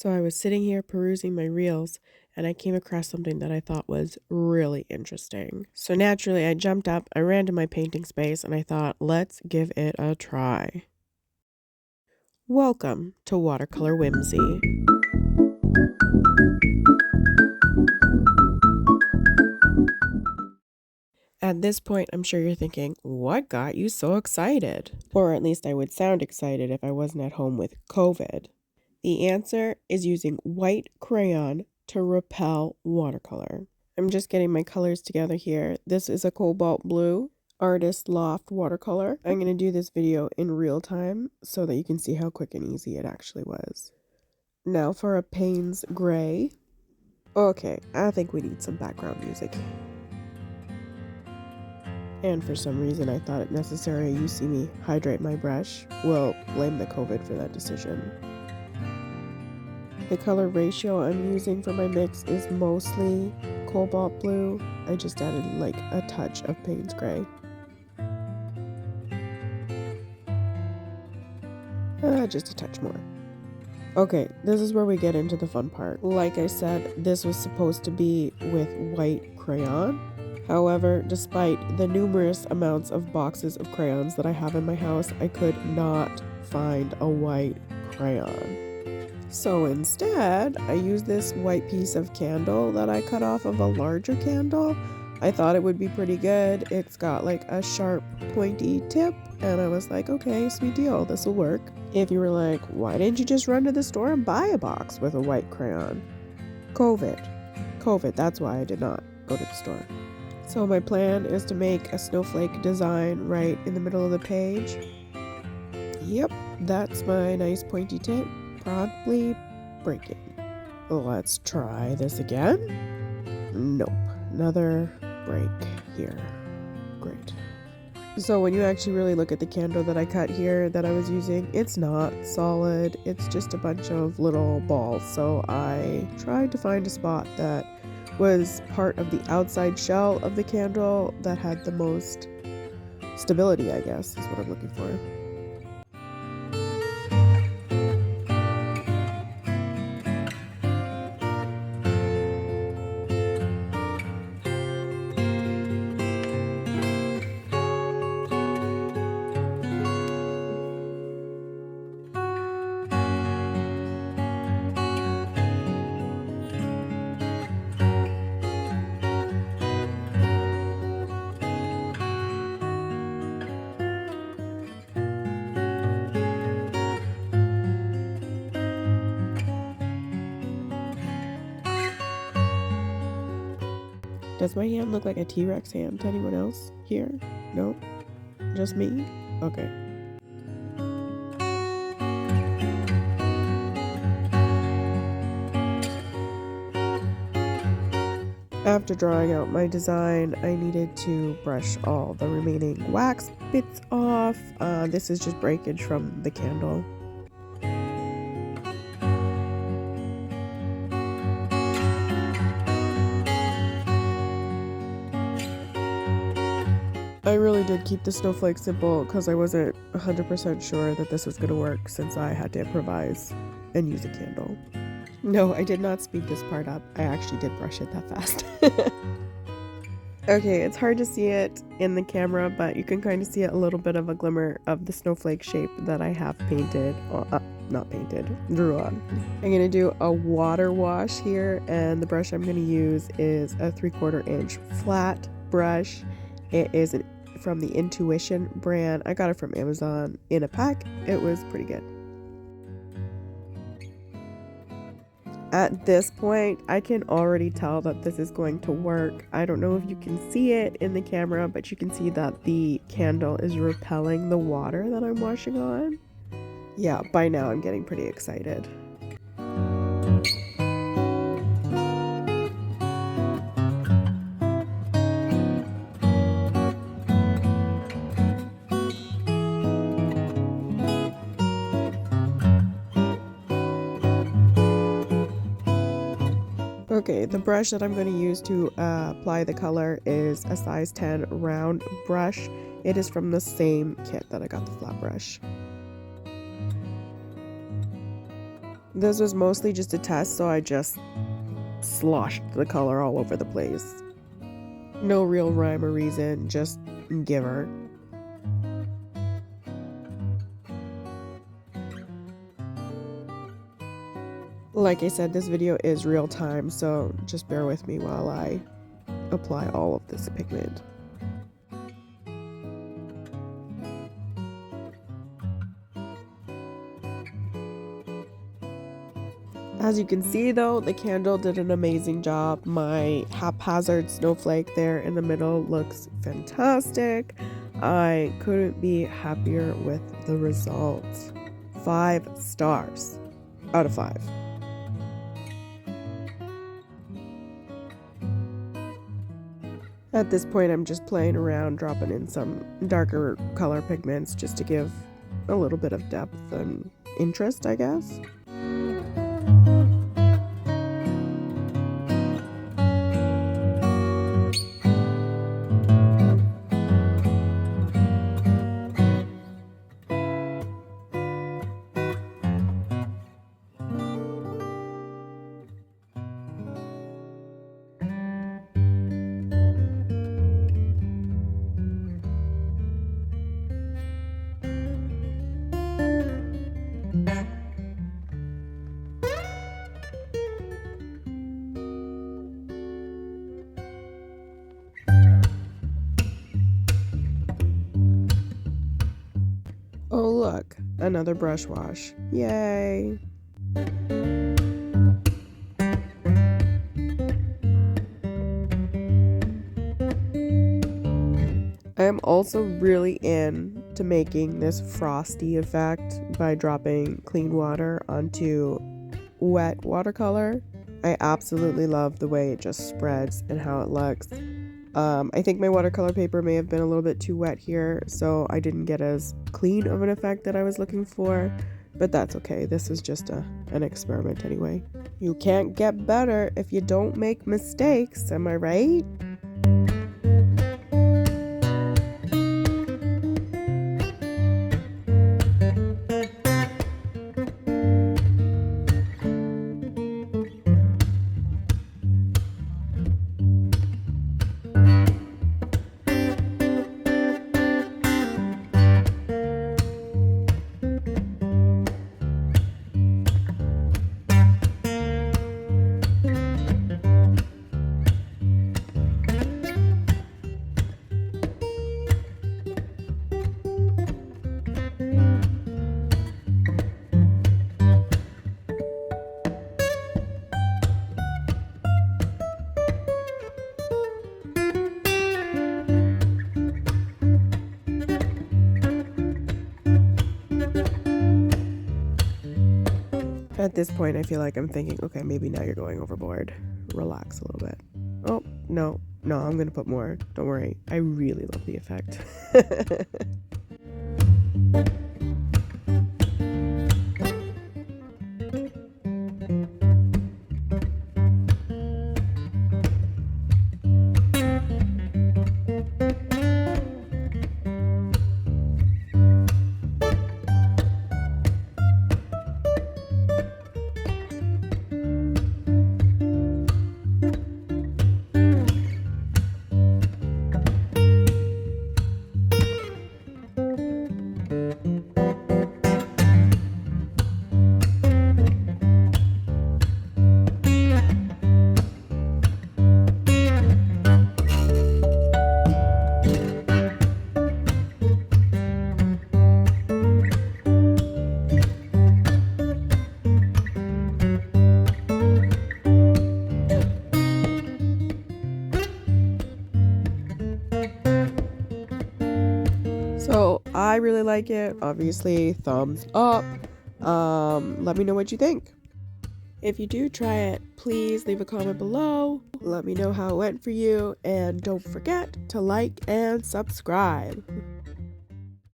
So I was sitting here perusing my reels and I came across something that I thought was really interesting. So naturally, I jumped up, I ran to my painting space, and I thought, let's give it a try. Welcome to Watercolor Whimsy. At this point, I'm sure you're thinking, what got you so excited? Or at least I would sound excited if I wasn't at home with COVID. The answer is using white crayon to repel watercolor. I'm just getting my colors together here. This is a cobalt blue Artist Loft watercolor. I'm going to do this video in real time so that you can see how quick and easy it actually was. Now for a Payne's gray. Okay, I think we need some background music. And for some reason I thought it necessary you see me hydrate my brush. We'll blame the COVID for that decision. The color ratio I'm using for my mix is mostly cobalt blue. I just added like a touch of Payne's gray. Just a touch more. Okay, this is where we get into the fun part. Like I said, this was supposed to be with white crayon. However, despite the numerous amounts of boxes of crayons that I have in my house, I could not find a white crayon. So instead, I used this white piece of candle that I cut off of a larger candle. I thought it would be pretty good. It's got like a sharp, pointy tip, and I was like, okay, sweet deal, this will work. If you were like, why didn't you just run to the store and buy a box with a white crayon? COVID, that's why I did not go to the store. So my plan is to make a snowflake design right in the middle of the page. Yep, that's my nice pointy tip. Probably breaking. Let's try this again. Nope, another break here. Great. So when you actually really look at the candle that I cut here that I was using, it's not solid. It's just a bunch of little balls. So I tried to find a spot that was part of the outside shell of the candle that had the most stability, I guess, is what I'm looking for. Does my hand look like a T-Rex hand to anyone else here? No? Just me? Okay. After drawing out my design, I needed to brush all the remaining wax bits off. This is just breakage from the candle. I really did keep the snowflake simple because I wasn't 100% sure that this was going to work since I had to improvise and use a candle. No, I did not speed this part up. I actually did brush it that fast. Okay, it's hard to see it in the camera, but you can kind of see a little bit of a glimmer of the snowflake shape that I have painted, drew on. I'm going to do a water wash here, and the brush I'm going to use is a 3/4 inch flat brush. It is from the Intuition brand. I got it from Amazon in a pack. It was pretty good. At this point, I can already tell that this is going to work. I don't know if you can see it in the camera, but you can see that the candle is repelling the water that I'm washing on. Yeah, by now I'm getting pretty excited. Okay, the brush that I'm going to use to apply the color is a size 10 round brush. It is from the same kit that I got the flat brush. This was mostly just a test, so I just sloshed the color all over the place. No real rhyme or reason, just give her. Like I said, this video is real time, so just bear with me while I apply all of this pigment. As you can see though, the candle did an amazing job. My haphazard snowflake there in the middle looks fantastic. I couldn't be happier with the results. 5 stars out of 5. At this point, I'm just playing around, dropping in some darker color pigments just to give a little bit of depth and interest, I guess. Oh look, another brush wash. Yay! I am also really into making this frosty effect by dropping clean water onto wet watercolor. I absolutely love the way it just spreads and how it looks. I think my watercolor paper may have been a little bit too wet here, so I didn't get as clean of an effect that I was looking for, but that's okay. This is just an experiment anyway. You can't get better if you don't make mistakes, am I right? At this point, I feel like I'm thinking, okay, maybe now you're going overboard. Relax a little bit. Oh, no, I'm gonna put more. Don't worry. I really love the effect. So I really like it. Obviously, thumbs up. Let me know what you think. If you do try it, please leave a comment below. Let me know how it went for you, and don't forget to like and subscribe.